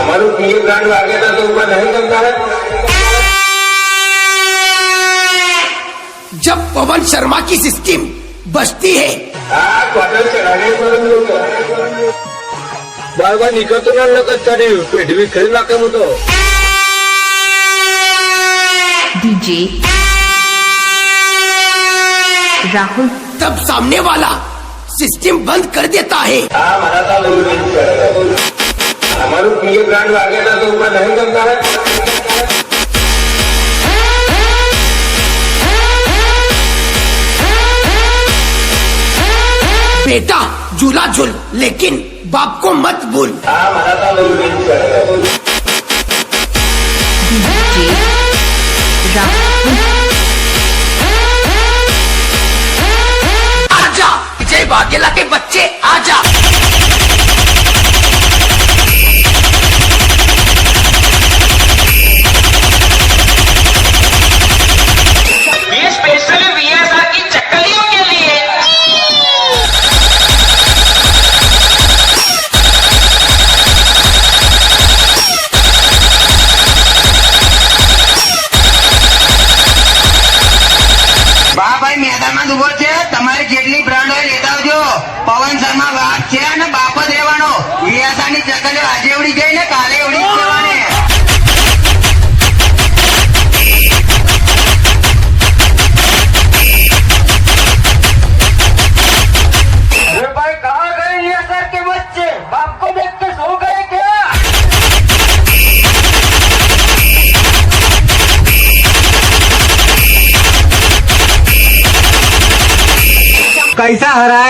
हमारे पीए ब्रांड आ गया था तो ऊपर नहीं करता है। जब पवन शर्मा की सिस्टम बजती है क्वार्टर चढ़ाने पर बार बार निकलतो ना लगत तारी पेट भी खरी नाखे હું તો डीजे राहुल तब सामने वाला सिस्टम बंद कर देता है। हमारा था हमारे पीए ब्रांड आ गया था तो ऊपर नहीं करता है। बेटा झूला झूल लेकिन बाप को मत भूल। हमारा था डीजे राहुल आजा विजय वाघेला के बच्चे आजा। ये स्पेशल वीएसआर की चक्कलियों के लिए। બા ભાઈ મેદાનમાં ઉભો છે તમારી જેટલી બ્રાન્ડ હોય લેતા આવજો પવન શર્મા વાત છે અને બાપ જ રહેવાનો વિયાસાની ચકલીઓ આજે ઉડી ગઈ ને કાલે ઉડી જ જવાની अरे भाई कहाँ गए ये सर के बच्चे बाप को देख के सो गए क्या। कैसा हरा